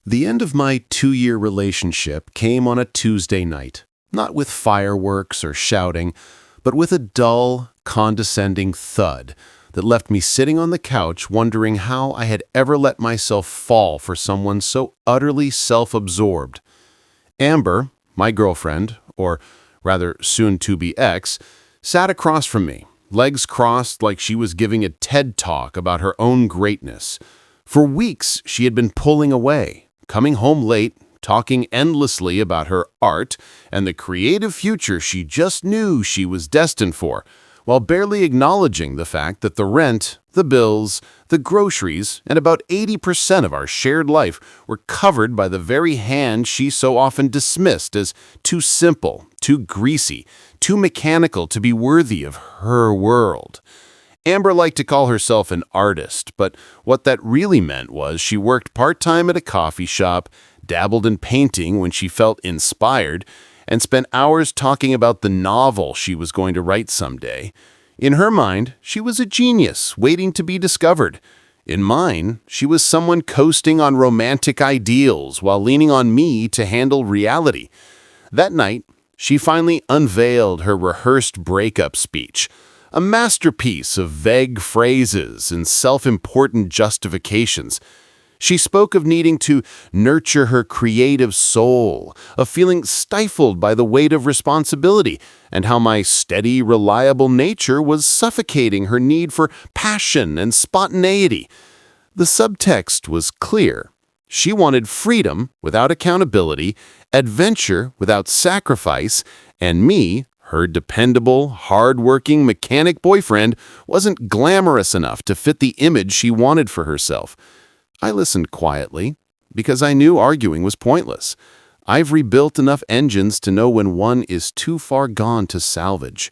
The end of my 2-year relationship came on a Tuesday night, not with fireworks or shouting, but with a dull, condescending thud that left me sitting on the couch wondering how I had ever let myself fall for someone so utterly self-absorbed. Amber, my girlfriend, or rather soon-to-be ex, sat across from me, legs crossed like she was giving a TED Talk about her own greatness. For weeks, she had been pulling away, coming home late, talking endlessly about her art and the creative future she just knew she was destined for, while barely acknowledging the fact that the rent, the bills, the groceries, and about 80% of our shared life were covered by the very hand she so often dismissed as too simple, too greasy, too mechanical to be worthy of her world. Amber liked to call herself an artist, but what that really meant was she worked part-time at a coffee shop, dabbled in painting when she felt inspired, and spent hours talking about the novel she was going to write someday. In her mind, she was a genius waiting to be discovered. In mine, she was someone coasting on romantic ideals while leaning on me to handle reality. That night, she finally unveiled her rehearsed breakup speech, a masterpiece of vague phrases and self-important justifications. She spoke of needing to nurture her creative soul, of feeling stifled by the weight of responsibility, and how my steady, reliable nature was suffocating her need for passion and spontaneity. The subtext was clear. She wanted freedom without accountability, adventure without sacrifice, and me, her dependable, hard-working mechanic boyfriend, wasn't glamorous enough to fit the image she wanted for herself. I listened quietly, because I knew arguing was pointless. I've rebuilt enough engines to know when one is too far gone to salvage.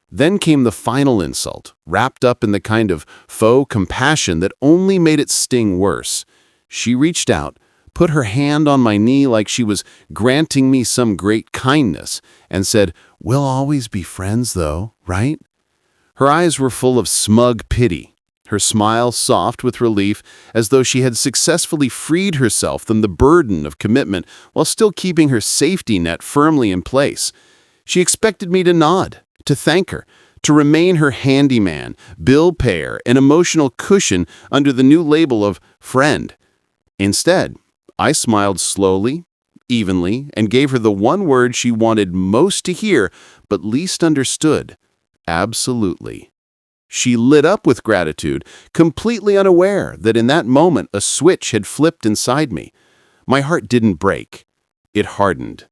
Then came the final insult, wrapped up in the kind of faux compassion that only made it sting worse. She reached out, put her hand on my knee like she was granting me some great kindness, and said, "We'll always be friends, though, right?" Her eyes were full of smug pity, her smile soft with relief, as though she had successfully freed herself from the burden of commitment while still keeping her safety net firmly in place. She expected me to nod, to thank her, to remain her handyman, bill payer, and emotional cushion under the new label of friend. Instead, I smiled slowly, evenly, and gave her the one word she wanted most to hear but least understood: absolutely. She lit up with gratitude, completely unaware that in that moment a switch had flipped inside me. My heart didn't break. It hardened.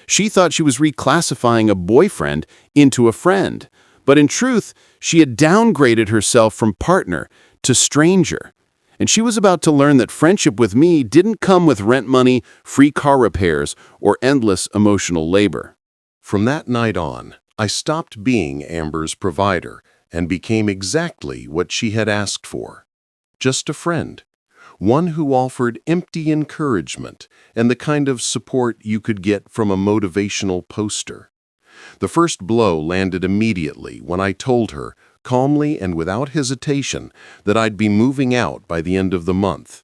She thought she was reclassifying a boyfriend into a friend, but in truth, she had downgraded herself from partner to stranger. And she was about to learn that friendship with me didn't come with rent money, free car repairs, or endless emotional labor. From that night on, I stopped being Amber's provider and became exactly what she had asked for. Just a friend. One who offered empty encouragement and the kind of support you could get from a motivational poster. The first blow landed immediately when I told her, calmly and without hesitation, that I'd be moving out by the end of the month.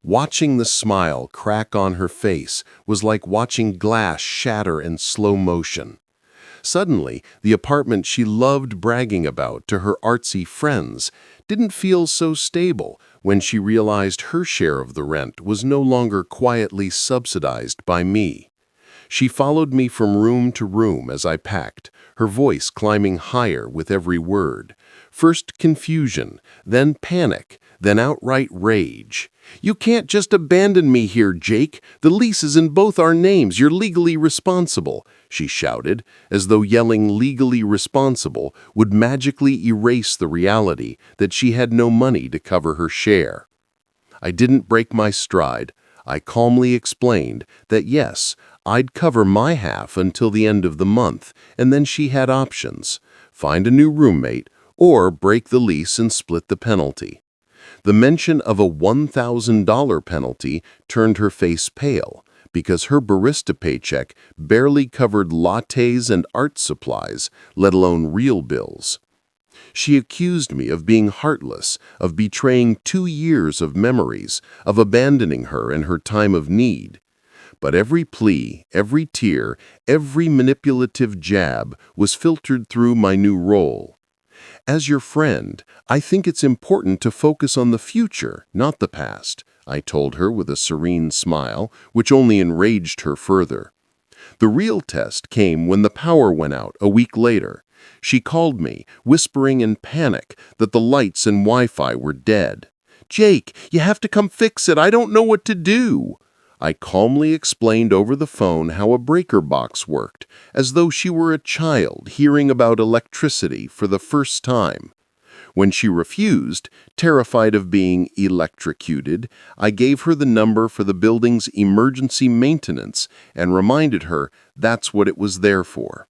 Watching the smile crack on her face was like watching glass shatter in slow motion. Suddenly, the apartment she loved bragging about to her artsy friends didn't feel so stable when she realized her share of the rent was no longer quietly subsidized by me. She followed me from room to room as I packed, her voice climbing higher with every word. First confusion, then panic, then outright rage. "You can't just abandon me here, Jake. The lease is in both our names. You're legally responsible," she shouted, as though yelling "legally responsible" would magically erase the reality that she had no money to cover her share. I didn't break my stride. I calmly explained that yes, I'd cover my half until the end of the month, and then she had options: find a new roommate or break the lease and split the penalty. The mention of a $1,000 penalty turned her face pale, because her barista paycheck barely covered lattes and art supplies, let alone real bills. She accused me of being heartless, of betraying 2 years of memories, of abandoning her in her time of need. But every plea, every tear, every manipulative jab was filtered through my new role. As your friend, I think it's important to focus on the future, not the past, I told her with a serene smile, which only enraged her further. The real test came when the power went out a week later. She called me, whispering in panic that the lights and Wi-Fi were dead. "Jake, you have to come fix it. I don't know what to do." I calmly explained over the phone how a breaker box worked, as though she were a child hearing about electricity for the first time. When she refused, terrified of being electrocuted, I gave her the number for the building's emergency maintenance and reminded her that's what it was there for.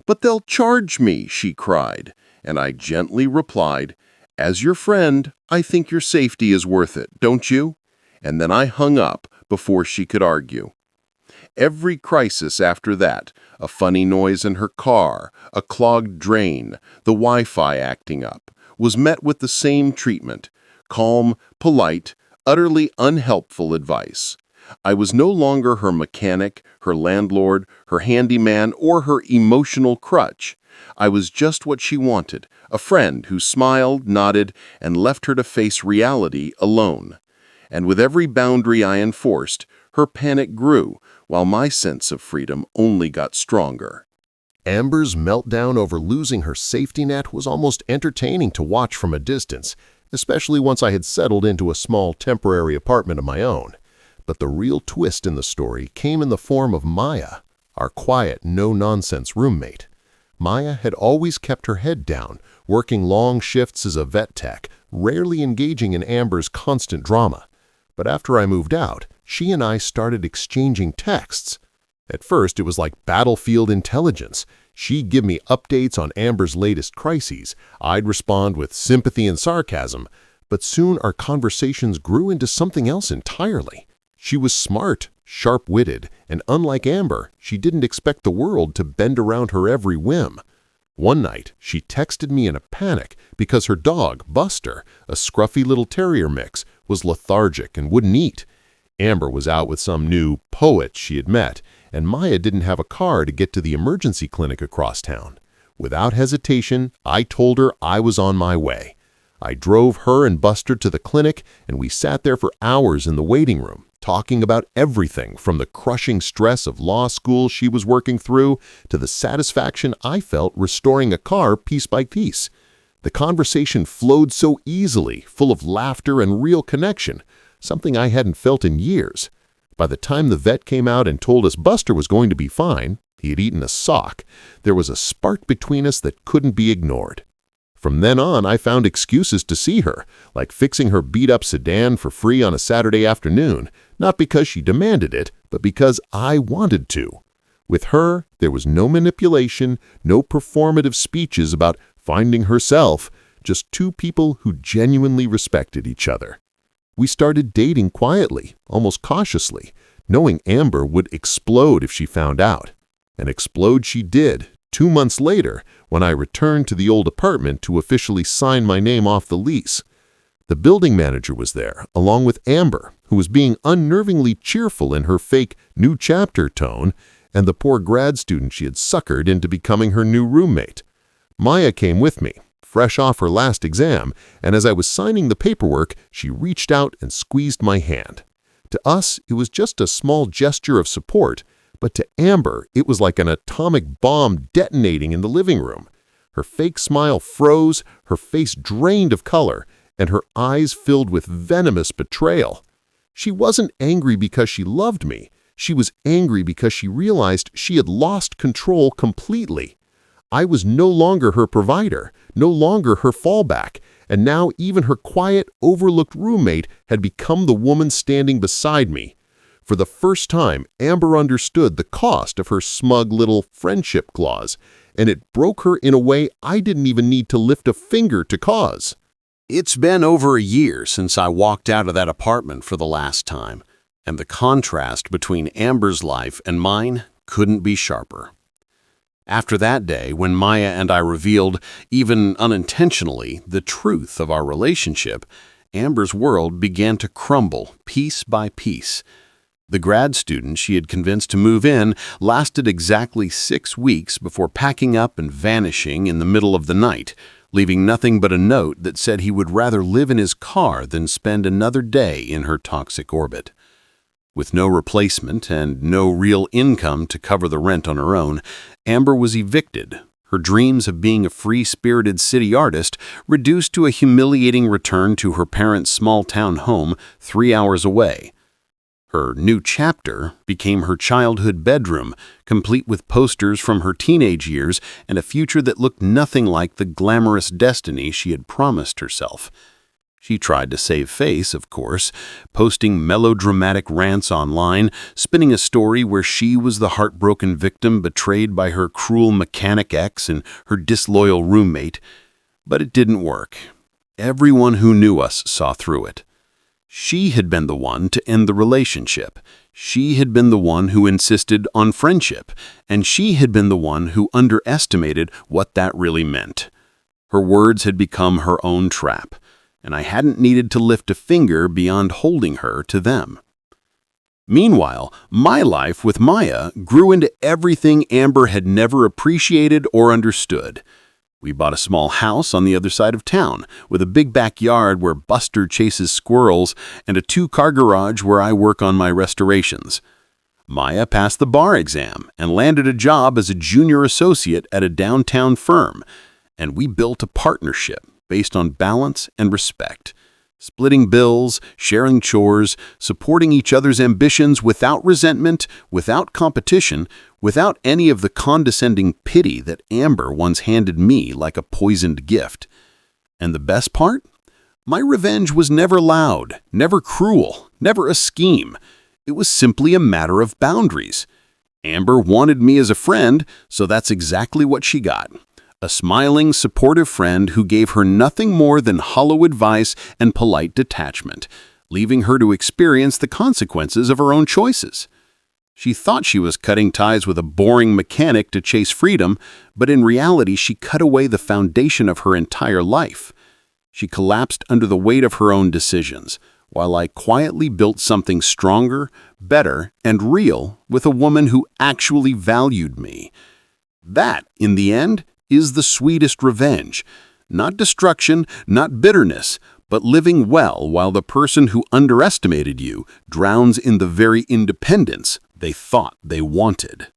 "But they'll charge me," she cried, and I gently replied, "As your friend, I think your safety is worth it, don't you?" And then I hung up before she could argue. Every crisis after that, a funny noise in her car, a clogged drain, the Wi-Fi acting up, was met with the same treatment: calm, polite, utterly unhelpful advice. I was no longer her mechanic, her landlord, her handyman, or her emotional crutch. I was just what she wanted, a friend who smiled, nodded, and left her to face reality alone. And with every boundary I enforced, her panic grew, while my sense of freedom only got stronger. Amber's meltdown over losing her safety net was almost entertaining to watch from a distance, especially once I had settled into a small temporary apartment of my own. But the real twist in the story came in the form of Maya, our quiet, no-nonsense roommate. Maya had always kept her head down, working long shifts as a vet tech, rarely engaging in Amber's constant drama. But after I moved out, she and I started exchanging texts. At first, it was like battlefield intelligence. She'd give me updates on Amber's latest crises. I'd respond with sympathy and sarcasm. But soon our conversations grew into something else entirely. She was smart, sharp-witted, and unlike Amber, she didn't expect the world to bend around her every whim. One night, she texted me in a panic because her dog, Buster, a scruffy little terrier mix, was lethargic and wouldn't eat. Amber was out with some new poet she had met, and Maya didn't have a car to get to the emergency clinic across town. Without hesitation, I told her I was on my way. I drove her and Buster to the clinic, and we sat there for hours in the waiting room, talking about everything from the crushing stress of law school she was working through to the satisfaction I felt restoring a car piece by piece. The conversation flowed so easily, full of laughter and real connection, something I hadn't felt in years. By the time the vet came out and told us Buster was going to be fine, he had eaten a sock, there was a spark between us that couldn't be ignored. From then on, I found excuses to see her, like fixing her beat-up sedan for free on a Saturday afternoon, not because she demanded it, but because I wanted to. With her, there was no manipulation, no performative speeches about finding herself, just two people who genuinely respected each other. We started dating quietly, almost cautiously, knowing Amber would explode if she found out. And explode she did, 2 months later, when I returned to the old apartment to officially sign my name off the lease. The building manager was there, along with Amber, who was being unnervingly cheerful in her fake new chapter tone, and the poor grad student she had suckered into becoming her new roommate. Maya came with me, fresh off her last exam, and as I was signing the paperwork, she reached out and squeezed my hand. To us, it was just a small gesture of support, but to Amber, it was like an atomic bomb detonating in the living room. Her fake smile froze, her face drained of color, and her eyes filled with venomous betrayal. She wasn't angry because she loved me. She was angry because she realized she had lost control completely. I was no longer her provider, no longer her fallback, and now even her quiet, overlooked roommate had become the woman standing beside me. For the first time, Amber understood the cost of her smug little friendship clause, and it broke her in a way I didn't even need to lift a finger to cause. It's been over a year since I walked out of that apartment for the last time, and the contrast between Amber's life and mine couldn't be sharper. After that day, when Maya and I revealed, even unintentionally, the truth of our relationship, Amber's world began to crumble piece by piece. The grad student she had convinced to move in lasted exactly 6 weeks before packing up and vanishing in the middle of the night, leaving nothing but a note that said he would rather live in his car than spend another day in her toxic orbit. With no replacement and no real income to cover the rent on her own, Amber was evicted, her dreams of being a free-spirited city artist reduced to a humiliating return to her parents' small-town home 3 hours away. Her new chapter became her childhood bedroom, complete with posters from her teenage years and a future that looked nothing like the glamorous destiny she had promised herself. She tried to save face, of course, posting melodramatic rants online, spinning a story where she was the heartbroken victim betrayed by her cruel mechanic ex and her disloyal roommate. But it didn't work. Everyone who knew us saw through it. She had been the one to end the relationship. She had been the one who insisted on friendship, and she had been the one who underestimated what that really meant. Her words had become her own trap, and I hadn't needed to lift a finger beyond holding her to them. Meanwhile, my life with Maya grew into everything Amber had never appreciated or understood. We bought a small house on the other side of town, with a big backyard where Buster chases squirrels and a 2-car garage where I work on my restorations. Maya passed the bar exam and landed a job as a junior associate at a downtown firm, and we built a partnership based on balance and respect, splitting bills, sharing chores, supporting each other's ambitions without resentment, without competition, without any of the condescending pity that Amber once handed me like a poisoned gift. And the best part? My revenge was never loud, never cruel, never a scheme. It was simply a matter of boundaries. Amber wanted me as a friend, so that's exactly what she got. A smiling, supportive friend who gave her nothing more than hollow advice and polite detachment, leaving her to experience the consequences of her own choices. She thought she was cutting ties with a boring mechanic to chase freedom, but in reality she cut away the foundation of her entire life. She collapsed under the weight of her own decisions, while I quietly built something stronger, better, and real with a woman who actually valued me. That, in the end, is the sweetest revenge. Not destruction, not bitterness, but living well while the person who underestimated you drowns in the very independence they thought they wanted.